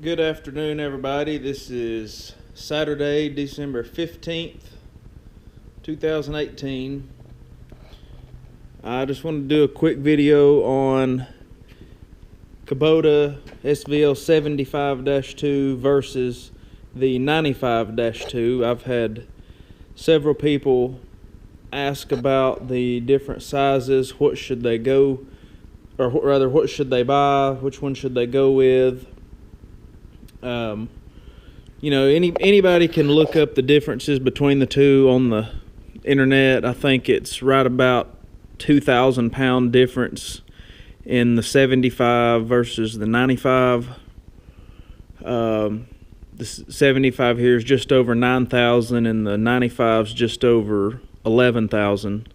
Good afternoon, everybody. This is Saturday, December 15th, 2018. I just wanted to do a quick video on Kubota svl75-2 versus the 95-2. I've had several people ask about the different sizes. What should they go, or rather, what should they buy? Which one should they go with? Anybody can look up the differences between the two on the internet. I think it's right about 2,000 pound difference in the 75 versus the 95. The 75 here is just over 9,000 and the 95 is just over 11,000.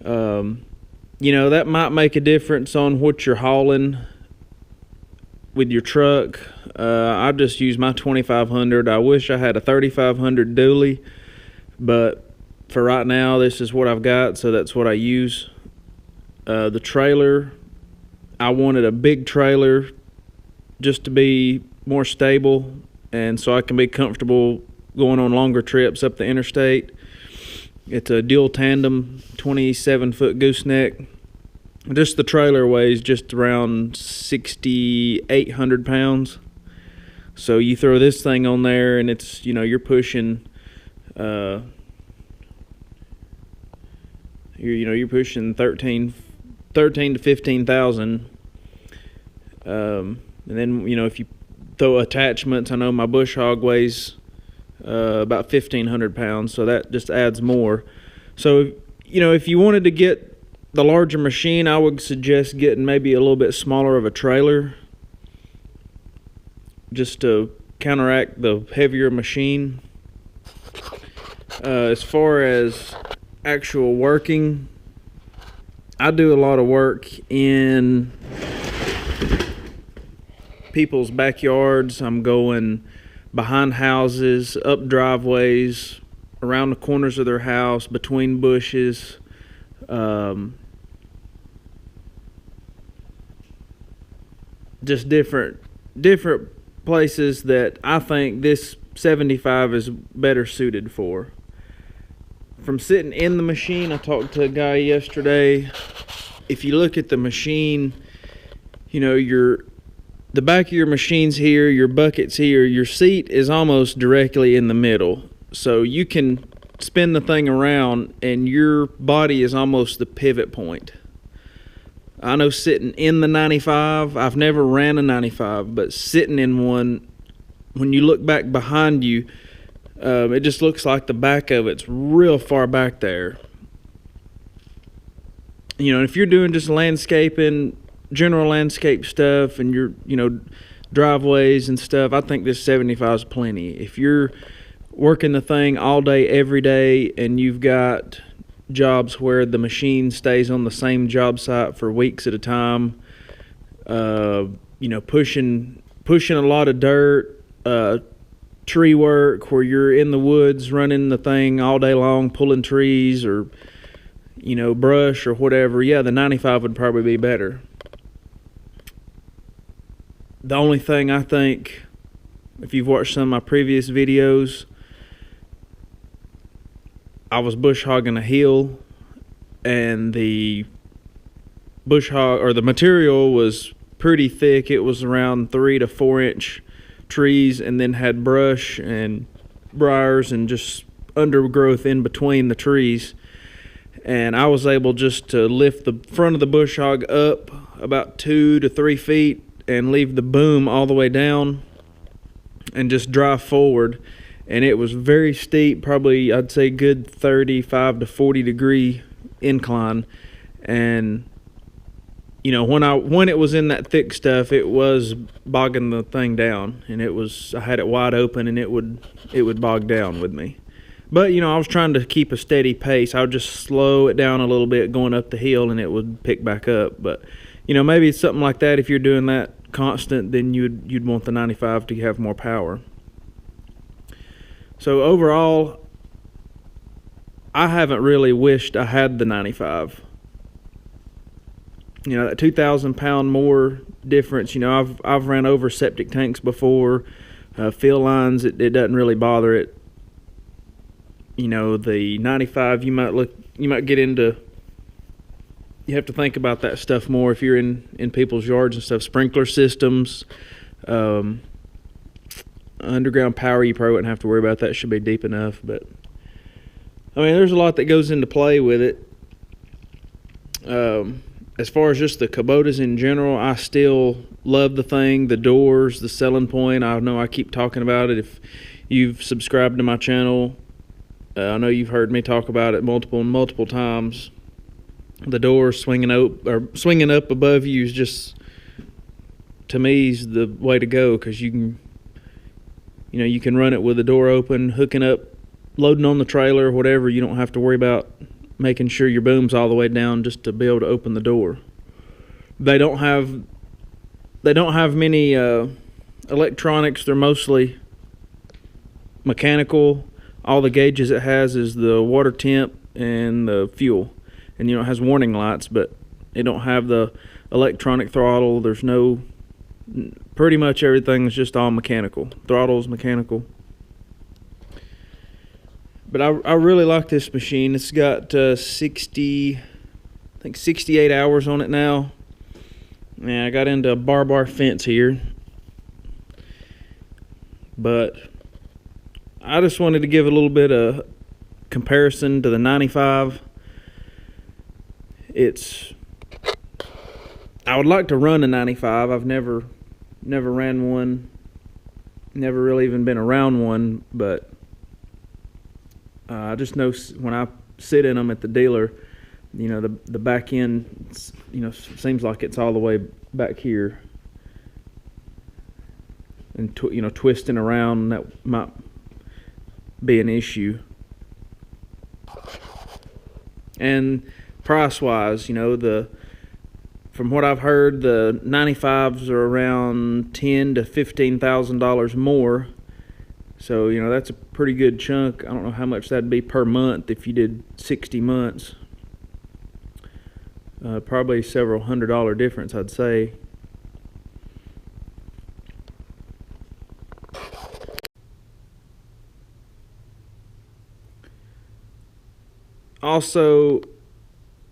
That might make a difference on what you're hauling with your truck. I just use my 2500. I wish I had a 3500 dually, but for right now this is what I've got, so that's what I use. The trailer, I wanted a big trailer just to be more stable and so I can be comfortable going on longer trips up the interstate. It's a dual tandem 27-foot gooseneck. Just the trailer weighs just around 6,800 pounds. So you throw this thing on there and it's, you're pushing, you're pushing 13 to 15,000. And then, if you throw attachments, I know my bush hog weighs about 1,500 pounds, so that just adds more. So, if you wanted to get the larger machine, I would suggest getting maybe a little bit smaller of a trailer just to counteract the heavier machine. As far as actual working, I do a lot of work in people's backyards. I'm going behind houses, up driveways, around the corners of their house, between bushes. Just different places that I think this 75 is better suited for. From sitting in the machine, I talked to a guy yesterday. If you look at the machine, the back of your machine's here, your bucket's here, your seat is almost directly in the middle. So you can spin the thing around and your body is almost the pivot point. I know sitting in the 95, I've never ran a 95, but sitting in one, when you look back behind you, it just looks like the back of it's real far back there. If you're doing just landscaping, general landscape stuff, and you're, driveways and stuff, I think this 75 is plenty. If you're working the thing all day, every day, and you've got jobs where the machine stays on the same job site for weeks at a time, pushing a lot of dirt, tree work where you're in the woods running the thing all day long, pulling trees or, brush or whatever, yeah, the 95 would probably be better. The only thing I think, if you've watched some of my previous videos, I was bush hogging a hill, and the bush hog, or the material, was pretty thick. It was around 3 to 4 inch trees, and then had brush and briars and just undergrowth in between the trees. And I was able just to lift the front of the bush hog up about 2 to 3 feet and leave the boom all the way down and just drive forward. And it was very steep, probably I'd say good 35 to 40 degree incline. And when it was in that thick stuff, it was bogging the thing down, and I had it wide open and it would bog down with me. But I was trying to keep a steady pace. I would just slow it down a little bit going up the hill and it would pick back up. But maybe it's something like that. If you're doing that constant, then you'd want the 95 to have more power. So overall, I haven't really wished I had the 95. You know, that 2,000 pound more difference. You know, I've ran over septic tanks before, fill lines. It doesn't really bother it. You know, the 95, you might get into. You have to think about that stuff more if you're in people's yards and stuff. Sprinkler systems, underground power, you probably wouldn't have to worry about that. It should be deep enough. But I mean, there's a lot that goes into play with it. As far as just the Kubotas in general, I still love the thing. The doors, the selling point. I know I keep talking about it. If you've subscribed to my channel, I know you've heard me talk about it multiple times. The door swinging up above you is just, to me, is the way to go, because you can run it with the door open, hooking up, loading on the trailer, whatever. You don't have to worry about making sure your boom's all the way down just to be able to open the door. They don't have many electronics. They're mostly mechanical. All the gauges it has is the water temp and the fuel. And, you know, it has warning lights, but it don't have the electronic throttle. There's no, pretty much everything is just all mechanical. Throttle's mechanical. But I really like this machine. It's got 68 hours on it now. Yeah, I got into a bar fence here. But I just wanted to give a little bit of comparison to the 95. I would like to run a 95. I've never ran one, never really even been around one, but I just know when I sit in them at the dealer, you know, the back end, you know, seems like it's all the way back here, and twisting around, that might be an issue. And price-wise, you know, from what I've heard, the 95s are around $10,000 to $15,000 more. So, you know, that's a pretty good chunk. I don't know how much that'd be per month if you did 60 months. Probably several $100 difference, I'd say. Also,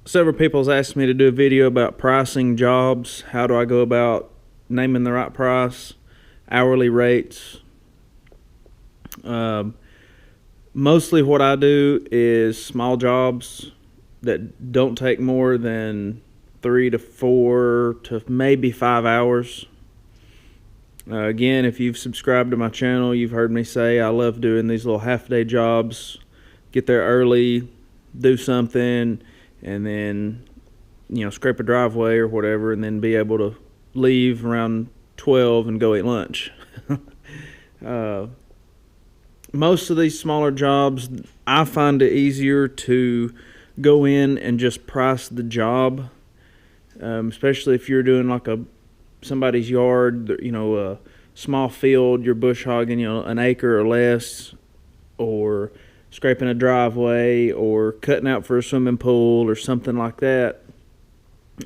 several people's asked me to do a video about pricing jobs. How do I go about naming the right price, hourly rates? Mostly what I do is small jobs that don't take more than 3 to 4 to maybe 5 hours. Again, if you've subscribed to my channel, you've heard me say I love doing these little half-day jobs. Get there early, do something, and then, you know, scrape a driveway or whatever, and then be able to leave around 12 and go eat lunch. Most of these smaller jobs, I find it easier to go in and just price the job, especially if you're doing like somebody's yard, you know, a small field, you're bush hogging, you know, an acre or less, or scraping a driveway, or cutting out for a swimming pool or something like that.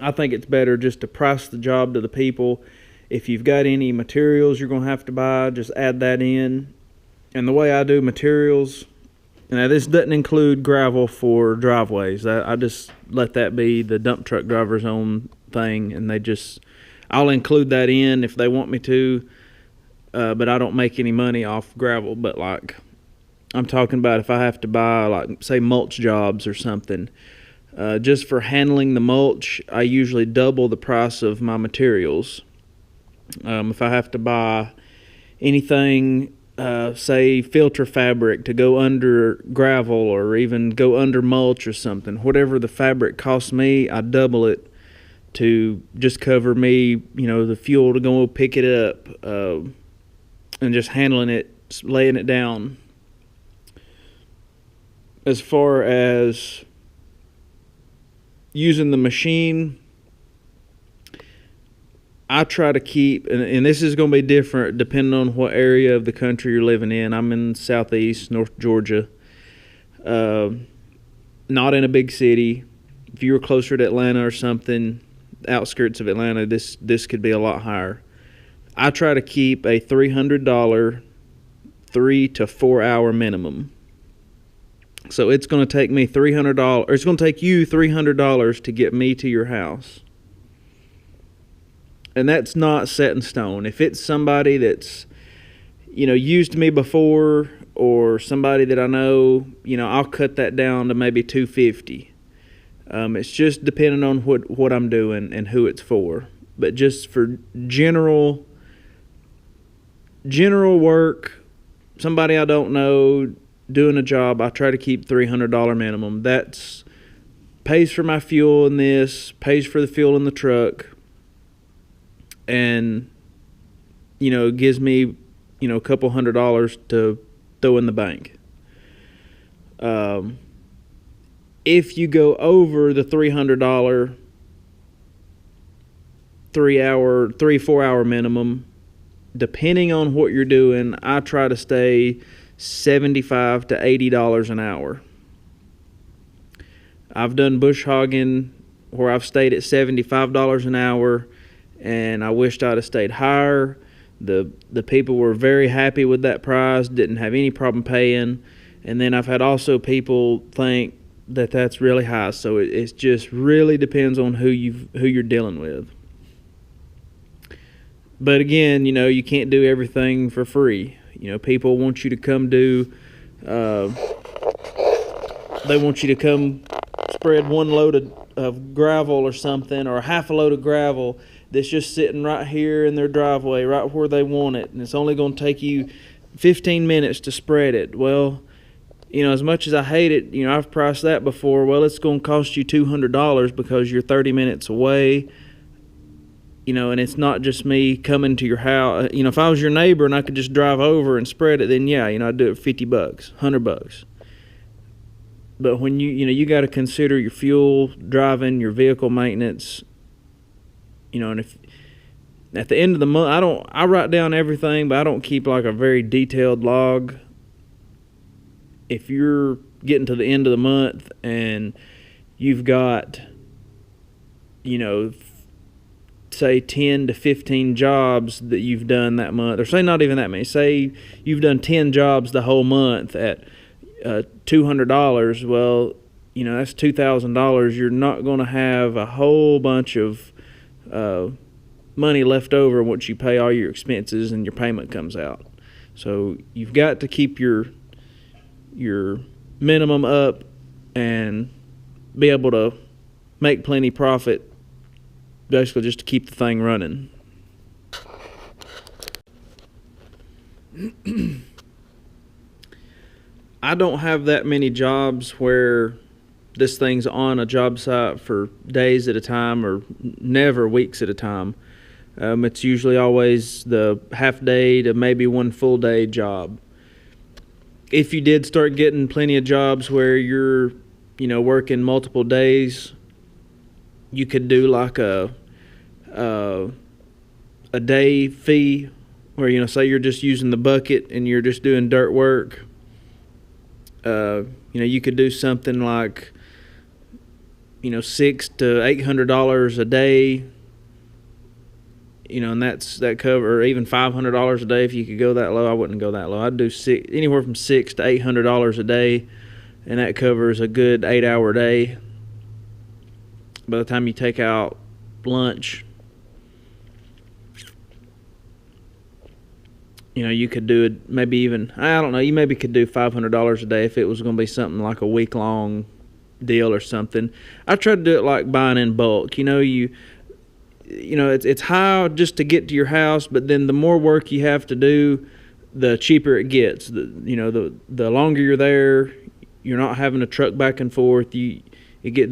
I think it's better just to price the job to the people. If you've got any materials you're going to have to buy, just add that in. And the way I do materials, now this doesn't include gravel for driveways. I just let that be the dump truck driver's own thing, and I'll include that in if they want me to, but I don't make any money off gravel. But like, I'm talking about if I have to buy, like, say, mulch jobs or something, just for handling the mulch, I usually double the price of my materials. If I have to buy anything, say filter fabric to go under gravel or even go under mulch or something, whatever the fabric costs me, I double it to just cover me, you know, the fuel to go pick it up, and just handling it, laying it down. As far as using the machine, I try to keep, and this is going to be different depending on what area of the country you're living in. I'm in southeast, North Georgia, not in a big city. If you were closer to Atlanta or something, outskirts of Atlanta, this could be a lot higher. I try to keep a $300 3 to 4 hour minimum. So it's going to take me $300, or it's going to take you $300 to get me to your house. And that's not set in stone. If it's somebody that's, used me before, or somebody that I know, I'll cut that down to maybe $250. It's just depending on what I'm doing and who it's for. But just for general work, somebody I don't know doing a job, I try to keep $300 minimum. That's pays for my fuel in this, pays for the fuel in the truck, and it gives me a couple $100 to throw in the bank. If you go over the $300 4 hour minimum, depending on what you're doing, I try to stay $75 to $80 an hour. I've done bush hogging where I've stayed at $75 an hour, and I wished I'd have stayed higher. The people were very happy with that price, didn't have any problem paying. And then I've had also people think that that's really high. So it just really depends on who you're dealing with. But again, you can't do everything for free. People want you to come do. They want you to come spread one load of gravel or something, or half a load of gravel that's just sitting right here in their driveway, right where they want it, and it's only going to take you 15 minutes to spread it. Well, as much as I hate it, I've priced that before. Well, it's going to cost you $200 because you're 30 minutes away. And it's not just me coming to your house. If I was your neighbor and I could just drive over and spread it, then yeah, I'd do it for $50, $100. But when you got to consider your fuel, driving, your vehicle maintenance, and if at the end of the month, I write down everything, but I don't keep like a very detailed log. If you're getting to the end of the month and you've got, say 10 to 15 jobs that you've done that month, or say not even that many, say you've done 10 jobs the whole month at $200, well, that's $2,000. You're not going to have a whole bunch of money left over once you pay all your expenses and your payment comes out. So you've got to keep your minimum up and be able to make plenty profit, basically just to keep the thing running. I don't have that many jobs where this thing's on a job site for days at a time, or never weeks at a time. It's usually always the half day to maybe one full day job. If you did start getting plenty of jobs where you're, working multiple days, you could do like a day fee where, say you're just using the bucket and you're just doing dirt work. You could do something like, $600 to $800 a day, and that cover, or even $500 a day if you could go that low. I wouldn't go that low. I'd do anywhere from $600 to $800 a day, and that covers a good 8-hour day. By the time you take out lunch, you could do it maybe even, I don't know, you maybe could do $500 a day if it was going to be something like a week-long deal or something. I try to do it like buying in bulk. It's high just to get to your house, but then the more work you have to do, the cheaper it gets. The longer you're there, you're not having to truck back and forth. The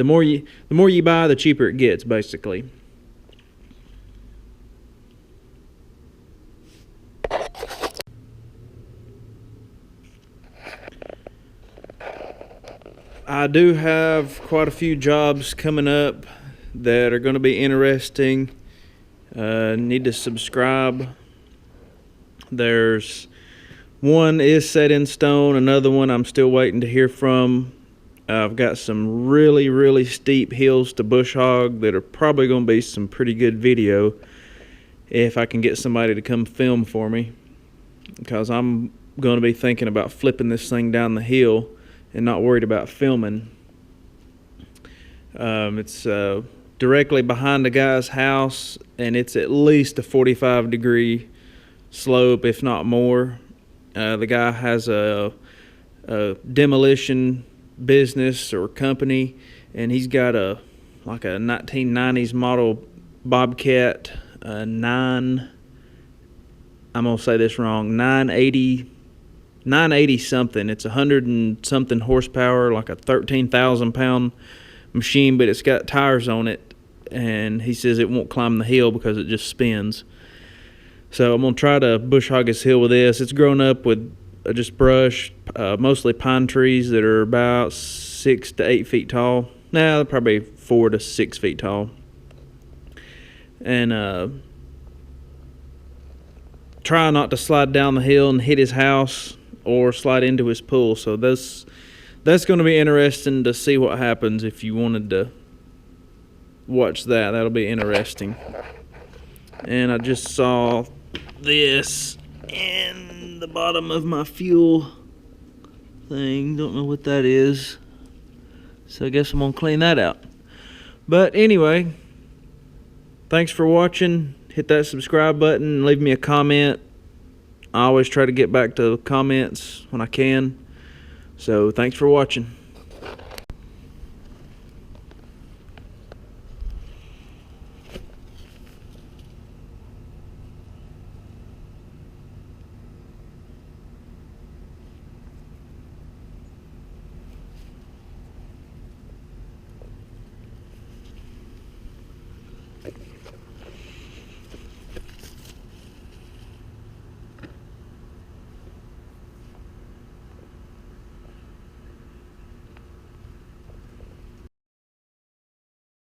more you buy, the cheaper it gets, basically. I do have quite a few jobs coming up that are going to be interesting. Need to subscribe. There's one is set in stone. Another one I'm still waiting to hear from. I've got some really steep hills to bush hog that are probably going to be some pretty good video if I can get somebody to come film for me, because I'm going to be thinking about flipping this thing down the hill and not worried about filming. It's directly behind the guy's house, and it's at least a 45-degree slope, if not more. The guy has a demolition business or company, and he's got a 1990s model Bobcat, 980 something. It's 100 and something horsepower, like a 13,000 pound machine, but it's got tires on it, and he says it won't climb the hill because it just spins. So I'm gonna try to bush hog his hill with this. It's grown up with just brush, mostly pine trees that are about 6 to 8 feet tall. Now they're probably 4 to 6 feet tall. And try not to slide down the hill and hit his house or slide into his pool. So that's going to be interesting to see what happens. If you wanted to watch that, that'll be interesting. And I just saw this in the bottom of my fuel thing. Don't know what that is, so I guess I'm gonna clean that out. But anyway, thanks for watching. Hit that subscribe button, leave me a comment. I always try to get back to comments when I can. So thanks for watching.